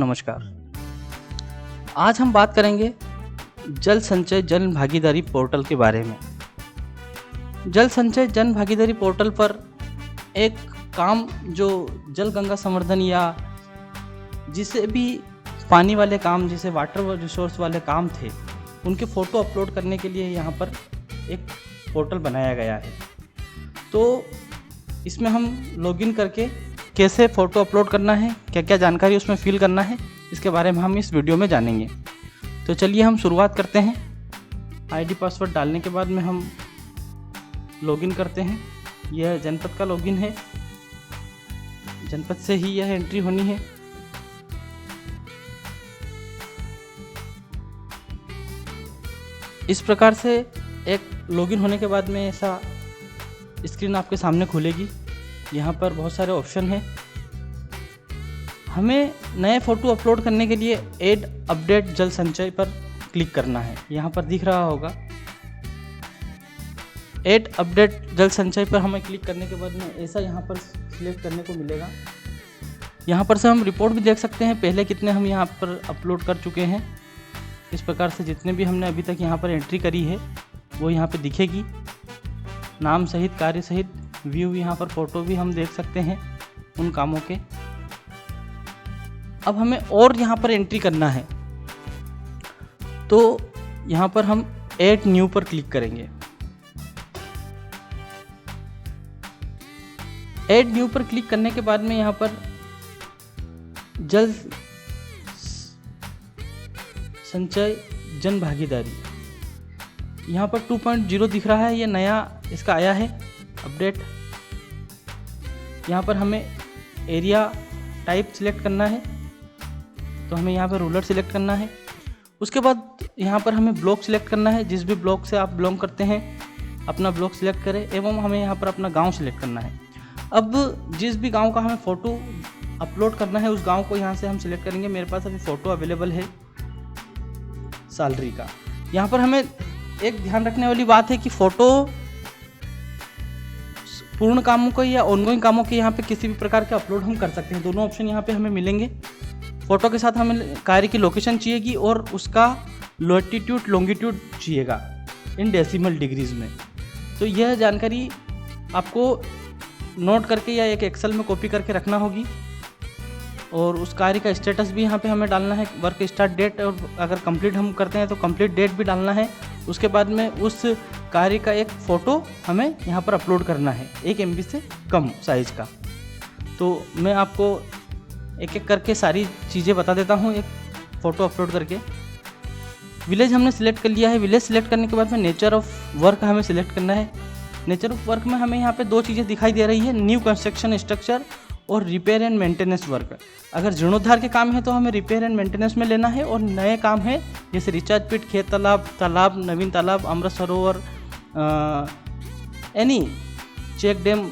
नमस्कार। आज हम बात करेंगे जल संचय जन भागीदारी पोर्टल के बारे में। जल संचय जन भागीदारी पोर्टल पर एक काम जो जल गंगा संवर्धन या जिसे भी पानी वाले काम, जैसे वाटर रिसोर्स वाले काम थे, उनके फ़ोटो अपलोड करने के लिए यहाँ पर एक पोर्टल बनाया गया है। तो इसमें हम लॉगिन करके कैसे फ़ोटो अपलोड करना है, क्या क्या जानकारी उसमें फिल करना है, इसके बारे में हम इस वीडियो में जानेंगे। तो चलिए हम शुरुआत करते हैं। आईडी पासवर्ड डालने के बाद में हम लॉगिन करते हैं। यह जनपद का लॉगिन है, जनपद से ही यह एंट्री होनी है। इस प्रकार से एक लॉगिन होने के बाद में ऐसा स्क्रीन आपके सामने खुलेगी। यहाँ पर बहुत सारे ऑप्शन हैं। हमें नए फ़ोटो अपलोड करने के लिए ऐड अपडेट जल संचय पर क्लिक करना है। यहाँ पर दिख रहा होगा ऐड अपडेट जल संचय पर हमें क्लिक करने के बाद में ऐसा यहाँ पर सिलेक्ट करने को मिलेगा। यहाँ पर से हम रिपोर्ट भी देख सकते हैं, पहले कितने हम यहाँ पर अपलोड कर चुके हैं। इस प्रकार से जितने भी हमने अभी तक यहाँ पर एंट्री करी है वो यहाँ पर दिखेगी, नाम सहित, कार्य सहित। व्यू यहाँ पर फ़ोटो भी हम देख सकते हैं उन कामों के। अब हमें और यहाँ पर एंट्री करना है, तो यहाँ पर हम ऐड न्यू पर क्लिक करेंगे। ऐड न्यू पर क्लिक करने के बाद में यहाँ पर जल संचय जन भागीदारी, यहाँ पर 2.0 दिख रहा है, ये नया इसका आया है अपडेट। यहाँ पर हमें एरिया टाइप सिलेक्ट करना है, तो हमें यहाँ पर रूरल सिलेक्ट करना है। उसके बाद यहाँ पर हमें ब्लॉक सिलेक्ट करना है, जिस भी ब्लॉक से आप बिलोंग करते हैं अपना ब्लॉक सिलेक्ट करें, एवं हमें यहाँ पर अपना गांव सिलेक्ट करना है। अब जिस भी गांव का हमें फ़ोटो अपलोड करना है उस गांव को यहाँ से हम सिलेक्ट करेंगे। मेरे पास अभी फ़ोटो अवेलेबल है सालरी का। यहाँ पर हमें एक ध्यान रखने वाली बात है कि फ़ोटो पूर्ण कामों को या ऑनगोइंग कामों के यहाँ पे किसी भी प्रकार के अपलोड हम कर सकते हैं। दोनों ऑप्शन यहाँ पे हमें मिलेंगे। फ़ोटो के साथ हमें कार्य की लोकेशन चाहिएगी और उसका लॉटिट्यूड लॉन्गिट्यूड चाहिएगा इन डेसिमल डिग्रीज में। तो यह जानकारी आपको नोट करके या एक एक्सेल में कॉपी करके रखना होगी। और उस कार्य का स्टेटस भी यहाँ पे हमें डालना है, वर्क स्टार्ट डेट, और अगर कंप्लीट हम करते हैं तो कंप्लीट डेट भी डालना है। उसके बाद में उस कार्य का एक फ़ोटो हमें यहाँ पर अपलोड करना है, 1 MB से कम साइज़ का। तो मैं आपको एक एक करके सारी चीज़ें बता देता हूँ एक फ़ोटो अपलोड करके। विलेज हमने सिलेक्ट कर लिया है। विलेज सिलेक्ट करने के बाद में नेचर ऑफ वर्क हमें सिलेक्ट करना है। नेचर ऑफ वर्क में हमें यहाँ पे 2 चीज़ें दिखाई दे रही है, न्यू कंस्ट्रक्शन स्ट्रक्चर और रिपेयर एंड मेंटेनेंस वर्क। अगर जीर्णोद्धार के काम है तो हमें रिपेयर एंड मेंटेनेंस में लेना है, और नए काम है जैसे रिचार्ज पिट, खेत तालाब, नवीन तालाब, Amrit Sarovar, any check dam,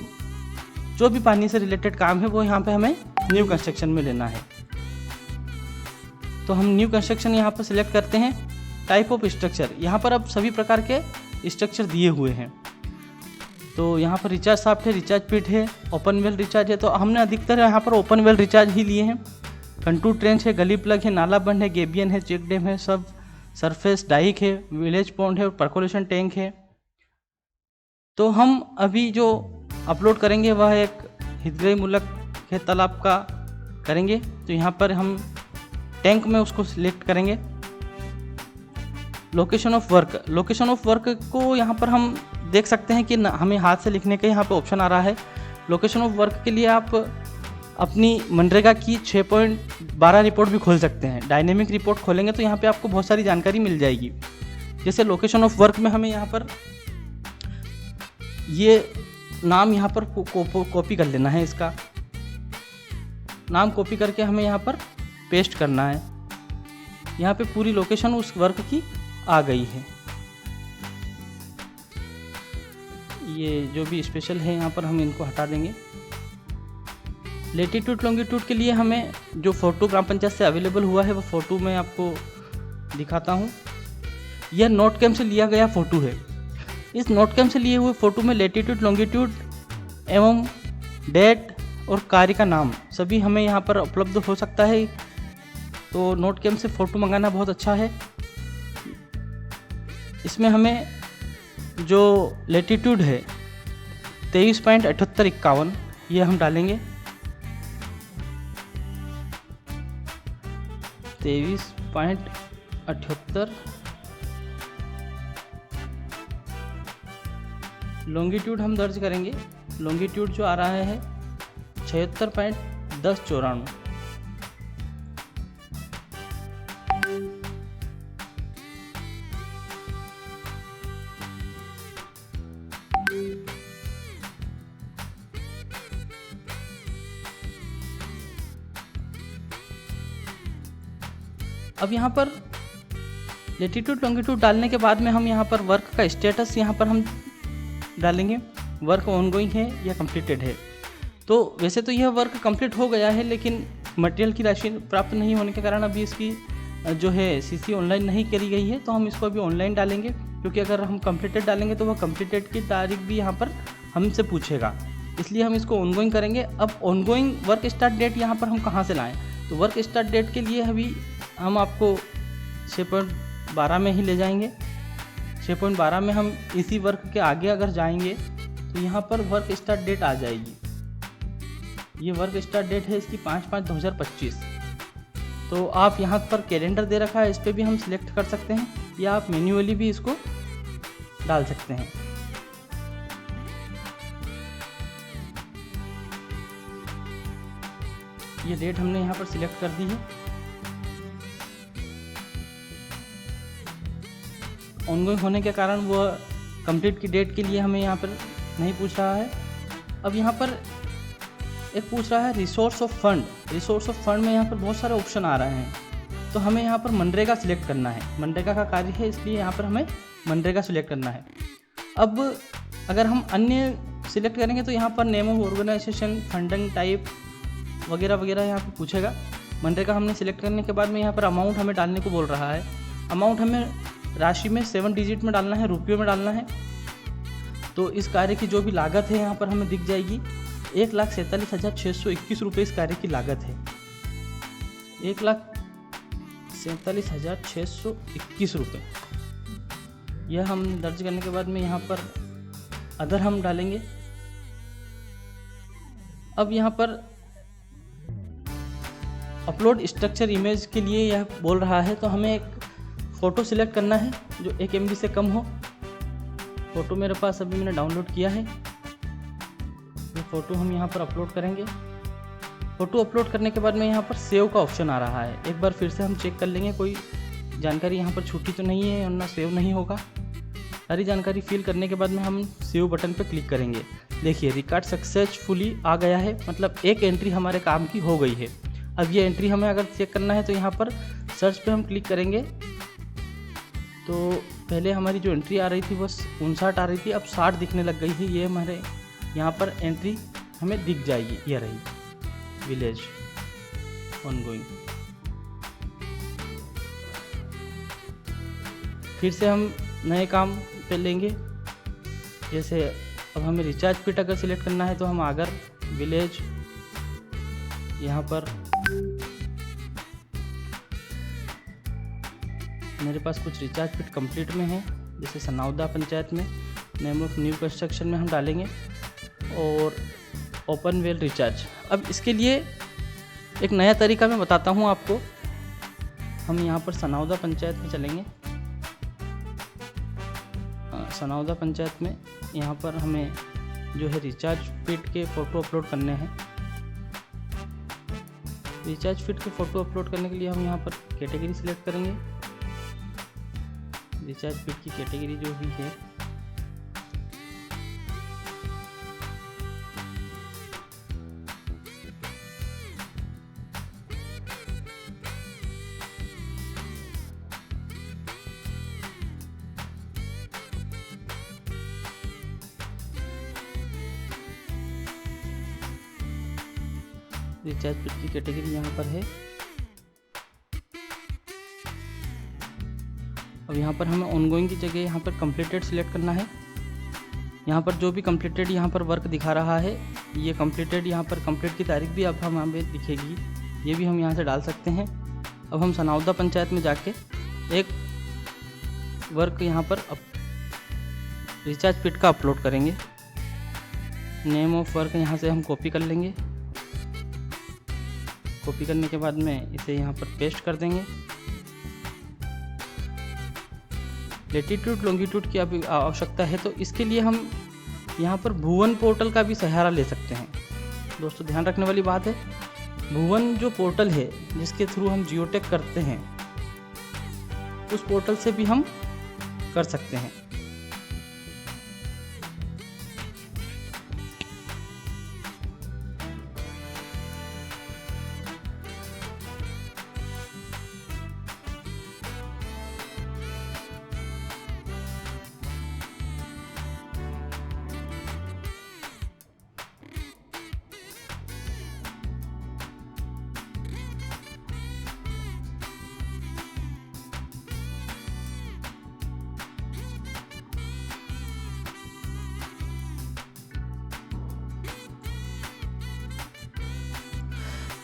जो भी पानी से रिलेटेड काम है वो यहाँ पे हमें न्यू कंस्ट्रक्शन में लेना है। तो हम न्यू कंस्ट्रक्शन यहाँ पर सिलेक्ट करते हैं। टाइप ऑफ स्ट्रक्चर, यहाँ पर अब सभी प्रकार के स्ट्रक्चर दिए हुए हैं। तो यहाँ पर रिचार्ज शाफ्ट है, रिचार्ज पिट है, ओपन वेल रिचार्ज है। तो हमने अधिकतर यहाँ पर ओपन वेल रिचार्ज ही लिए हैं। कंटूर ट्रेंच है, गली प्लग है, नाला बंद है, गेबियन है, चेक डैम है, सब सरफेस डाइक है, विलेज पॉन्ड है और परकोलेशन टैंक है। तो हम अभी जो अपलोड करेंगे वह एक हितग्राही मूलक खेत तालाब का करेंगे। तो यहाँ पर हम टैंक में उसको सिलेक्ट करेंगे। Location of work, location of work को यहाँ पर हम देख सकते हैं कि हमें हाथ से लिखने का यहाँ पे ऑप्शन आ रहा है। लोकेशन ऑफ वर्क के लिए आप अपनी मनरेगा की 6.12 रिपोर्ट भी खोल सकते हैं। डायनेमिक रिपोर्ट खोलेंगे तो यहाँ पे आपको बहुत सारी जानकारी मिल जाएगी। जैसे लोकेशन ऑफ वर्क में हमें यहाँ पर ये नाम यहाँ पर कॉपी कर लेना है। इसका नाम कॉपी करके हमें यहाँ पर पेस्ट करना है। यहाँ पे पूरी लोकेशन उस वर्क की आ गई है। ये जो भी स्पेशल है यहाँ पर हम इनको हटा देंगे। लेटीट्यूड लॉन्गिट्यूड के लिए हमें जो फ़ोटो ग्राम पंचायत से अवेलेबल हुआ है वो फ़ोटो मैं आपको दिखाता हूँ। यह नोट कैम से लिया गया फ़ोटो है। इस नोट कैम से लिए हुए फ़ोटो में लेटीट्यूड लॉन्गिट्यूड एवं डेट और कार्य का नाम सभी हमें यहाँ पर उपलब्ध हो सकता है। तो नोट कैम से फ़ोटो मंगाना बहुत अच्छा है। इसमें हमें जो लेटीट्यूड है 23.7851 ये हम डालेंगे। 23.78। लॉन्गिट्यूड हम दर्ज करेंगे। लॉन्गिट्यूड जो आ रहा है 76.1094। अब यहाँ पर लेटीट्यूड लॉन्गिट्यूड डालने के बाद में हम यहाँ पर वर्क का स्टेटस यहाँ पर हम डालेंगे, वर्क ऑनगोइंग है या कंप्लीटेड है। तो वैसे तो यह वर्क कंप्लीट हो गया है, लेकिन मटेरियल की राशि प्राप्त नहीं होने के कारण अभी इसकी जो है सीसी ऑनलाइन नहीं करी गई है, तो हम इसको अभी ऑनलाइन डालेंगे। क्योंकि अगर हम कंप्लीटेड डालेंगे तो वह कंप्लीटेड की तारीख भी यहाँ पर हमसे पूछेगा, इसलिए हम इसको ऑनगोइंग करेंगे। अब ऑनगोइंग वर्क स्टार्ट डेट यहाँ पर हम कहाँ से लाएँ? तो वर्क स्टार्ट डेट के लिए अभी हम आपको 6.12 में ही ले जाएंगे। 6.12 में हम इसी वर्क के आगे अगर जाएंगे तो यहाँ पर वर्क स्टार्ट डेट आ जाएगी। ये वर्क स्टार्ट डेट है इसकी 5/5/2025। तो आप यहाँ पर कैलेंडर दे रखा है, इस पर भी हम सिलेक्ट कर सकते हैं या आप मैन्युअली भी इसको डाल सकते हैं। ये डेट हमने यहाँ पर सिलेक्ट कर दी है। ऑनगोइंग होने के कारण वो कंप्लीट की डेट के लिए हमें यहाँ पर नहीं पूछ रहा है। अब यहाँ पर एक पूछ रहा है resource of fund. Resource of fund में यहाँ पर बहुत सारे ऑप्शन आ रहे हैं, तो हमें यहाँ पर मनरेगा सिलेक्ट करना है। मनरेगा का कार्य है, इसलिए यहाँ पर हमें मनरेगा सिलेक्ट करना है। अब अगर हम अन्य सिलेक्ट करेंगे तो यहाँ पर name of organisation, funding type वगैरह वगैरह यहाँ पर पूछेगा। मनरेगा हमने सिलेक्ट करने के बाद में यहाँ पर अमाउंट हमें डालने को बोल रहा है। अमाउंट हमें राशि में 7 डिजिट में डालना है, रुपयों में डालना है। तो इस कार्य की जो भी लागत है यहाँ पर हमें दिख जाएगी। 1,47,621 रुपये इस कार्य की लागत है। 1,47,621 रुपये यह हम दर्ज करने के बाद में यहाँ पर अदर हम डालेंगे। अब यहाँ पर अपलोड स्ट्रक्चर इमेज के लिए यह बोल रहा है, तो हमें एक फ़ोटो सिलेक्ट करना है जो 1 MB से कम हो। फ़ोटो मेरे पास अभी मैंने डाउनलोड किया है। ये फ़ोटो हम यहाँ पर अपलोड करेंगे। फ़ोटो अपलोड करने के बाद में यहाँ पर सेव का ऑप्शन आ रहा है। एक बार फिर से हम चेक कर लेंगे कोई जानकारी यहाँ पर छूटी तो नहीं है, वरना सेव नहीं होगा। सारी जानकारी फिल करने के बाद में हम सेव बटन पर क्लिक करेंगे। देखिए रिकॉर्ड सक्सेसफुली आ गया है, मतलब एक एंट्री हमारे काम की हो गई है। अब ये एंट्री हमें अगर चेक करना है तो यहाँ पर सर्च पे हम क्लिक करेंगे। तो पहले हमारी जो एंट्री आ रही थी बस 59 आ रही थी, अब 60 दिखने लग गई है। ये हमारे यहाँ पर एंट्री हमें दिख जाएगी। ये रही विलेज ऑनगोइंग। फिर से हम नए काम पे लेंगे। जैसे अब हमें रिचार्ज फिट अगर सिलेक्ट करना है तो हम आगर विलेज यहाँ पर मेरे पास कुछ रिचार्ज फिट कंप्लीट में है। जैसे सनाउदा पंचायत में नेम ऑफ न्यू कंस्ट्रक्शन में हम डालेंगे और ओपन वेल रिचार्ज। अब इसके लिए एक नया तरीका मैं बताता हूँ आपको। हम यहाँ पर सनाउदा पंचायत में चलेंगे। सनाउदा पंचायत में यहाँ पर हमें जो है रिचार्ज फिट के फ़ोटो अपलोड करने हैं। रिचार्ज फिट के फ़ोटो अपलोड करने के लिए हम यहाँ पर कैटेगरी सिलेक्ट करेंगे। रिचार्ज फिट की कैटेगरी जो भी है रिचार्ज फिट की कैटेगरी यहाँ पर है। अब यहाँ पर हमें ऑनगोइंग की जगह यहाँ पर कंप्लीटेड सिलेक्ट करना है। यहाँ पर जो भी कंप्लीटेड यहाँ पर वर्क दिखा रहा है, ये कंप्लीटेड यहाँ पर कंप्लीट की तारीख भी अब हमें दिखेगी। ये भी हम यहाँ से डाल सकते हैं। अब हम सनाउदा पंचायत में जाके एक वर्क यहाँ पर रिचार्ज पिट का अपलोड करेंगे। नेम ऑफ वर्क यहाँ से हम कॉपी कर लेंगे। कॉपी करने के बाद में इसे यहाँ पर पेस्ट कर देंगे। लेटीट्यूड लॉन्गिट्यूड की अभी आवश्यकता है, तो इसके लिए हम यहाँ पर भुवन पोर्टल का भी सहारा ले सकते हैं। दोस्तों ध्यान रखने वाली बात है, भुवन जो पोर्टल है जिसके थ्रू हम जियोटेक करते हैं, उस पोर्टल से भी हम कर सकते हैं।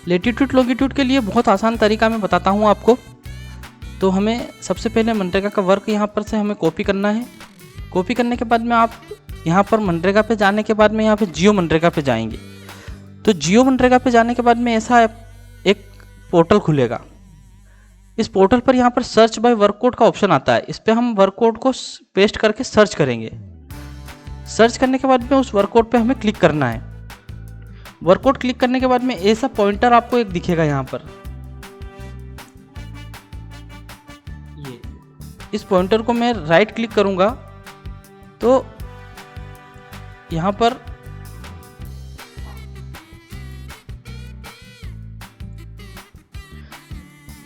लेटीट्यूड लॉन्गिट्यूड के लिए बहुत आसान तरीका मैं बताता हूँ आपको। तो हमें सबसे पहले मनरेगा का वर्क यहाँ पर से हमें कॉपी करना है। कॉपी करने के बाद में आप यहाँ पर मनरेगा पे जाने के बाद में यहाँ पे जियो मनरेगा पे जाएंगे। तो जियो मनरेगा पे जाने के बाद में ऐसा एक पोर्टल खुलेगा। इस पोर्टल पर यहाँ पर सर्च बाय वर्क कोड का ऑप्शन आता है। इस पर हम वर्क कोड को पेस्ट करके सर्च करेंगे। सर्च करने के बाद में उस वर्क कोड पे हमें क्लिक करना है। वर्क कोड क्लिक करने के बाद में ऐसा पॉइंटर आपको एक दिखेगा यहाँ पर। ये इस पॉइंटर को मैं राइट क्लिक करूंगा तो यहाँ पर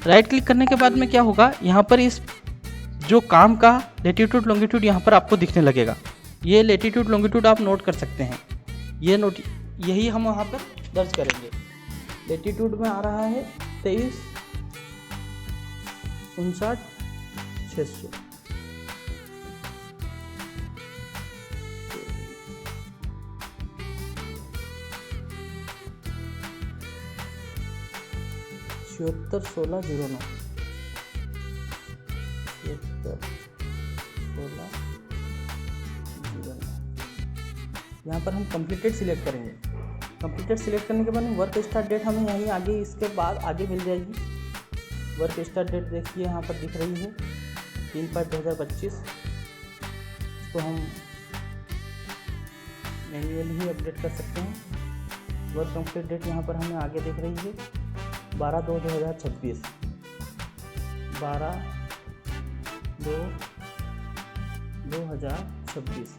राइट क्लिक करने के बाद में क्या होगा, यहाँ पर इस जो काम का लेटीट्यूड लॉन्गिट्यूड यहाँ पर आपको दिखने लगेगा। ये लेटीट्यूड लॉन्गिट्यूड आप नोट कर सकते हैं। यही हम वहाँ पर दर्ज करेंगे। लेटीट्यूड में आ रहा है 23,59,600। छिहत्तर 1609 यहाँ पर हम कंप्लीटेड सिलेक्ट करेंगे। कंप्लीटेड सिलेक्ट करने के बाद वर्क स्टार्ट डेट हमें यहीं आगे इसके बाद आगे मिल जाएगी। वर्क स्टार्ट डेट देखिए यहाँ पर दिख रही है 3/5/2025। इसको हम मैन्युअली ही अपडेट कर सकते हैं। वर्क कंप्लीट डेट यहाँ पर हमें आगे दिख रही है 12/2/2026। 12/2/2026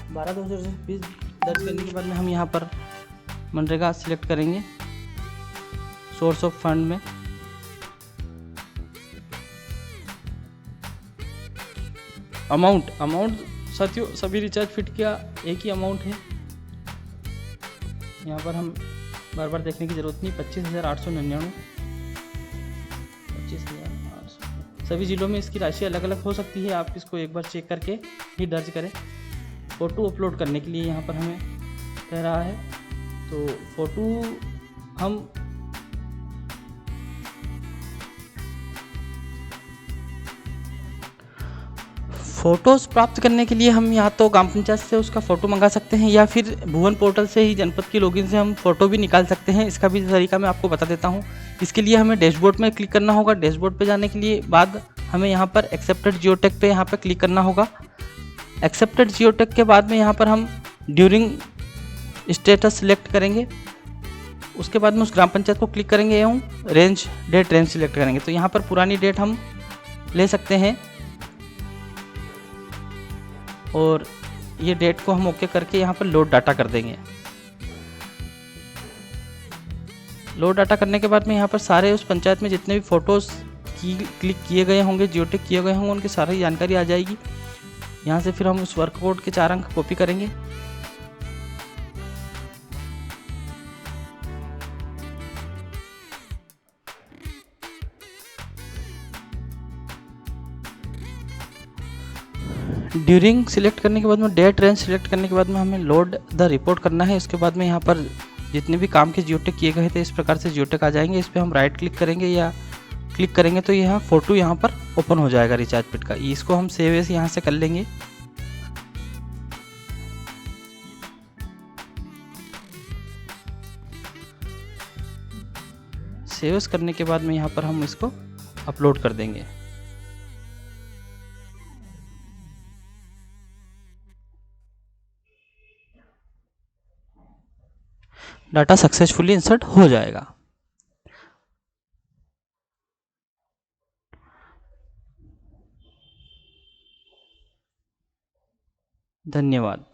12/2020 दर्ज करने के बाद में हम यहाँ पर मनरेगा सिलेक्ट करेंगे। सोर्स ऑफ फंड में अमाउंट साथियों सभी रिचार्ज फिट का एक ही अमाउंट है। यहाँ पर हम बार बार देखने की ज़रूरत नहीं। 25,899 25,800। सभी ज़िलों में इसकी राशि अलग अलग हो सकती है, आप इसको एक बार चेक करके ही दर्ज करें। फ़ोटो अपलोड करने के लिए यहाँ पर हमें कह रहा है, तो फ़ोटो हम फ़ोटोज़ प्राप्त करने के लिए हम या तो ग्राम पंचायत से उसका फ़ोटो मंगा सकते हैं या फिर भुवन पोर्टल से ही जनपद की लॉगिन से हम फ़ोटो भी निकाल सकते हैं। इसका भी तरीका मैं आपको बता देता हूँ। इसके लिए हमें डैशबोर्ड में क्लिक करना होगा। डैशबोर्ड पे जाने के लिए बाद हमें यहाँ पर एक्सेप्टेड जियोटेक पे यहाँ पर क्लिक करना होगा। एक्सेप्टेड जियोटेक के बाद में यहाँ पर हम ड्यूरिंग स्टेटस सिलेक्ट करेंगे। उसके बाद में उस ग्राम पंचायत को क्लिक करेंगे एवं रेंज डेट रेंज सिलेक्ट करेंगे। तो यहाँ पर पुरानी डेट हम ले सकते हैं और ये डेट को हम ओके करके यहाँ पर लोड डाटा कर देंगे। लोड डाटा करने के बाद में यहाँ पर सारे उस पंचायत में जितने भी फ़ोटोज़ क्लिक किए गए होंगे, जियोटेक किए गए होंगे, उनकी सारी जानकारी आ जाएगी। यहाँ से फिर हम उस वर्क कोड के 4 अंक कॉपी करेंगे। ड्यूरिंग सिलेक्ट करने के बाद में डेट रेंज सिलेक्ट करने के बाद में हमें लोड द रिपोर्ट करना है। उसके बाद में यहाँ पर जितने भी काम के जियोटेक किए गए थे इस प्रकार से जियोटेक आ जाएंगे। इस पर हम राइट क्लिक करेंगे या क्लिक करेंगे तो यह फ़ोटो यहाँ पर ओपन हो जाएगा रिचार्ज पिट का। इसको हम सेव एस यहाँ से कर लेंगे। सेव एस करने के बाद में यहाँ पर हम इसको अपलोड कर देंगे। डाटा सक्सेसफुली इंसर्ट हो जाएगा। धन्यवाद।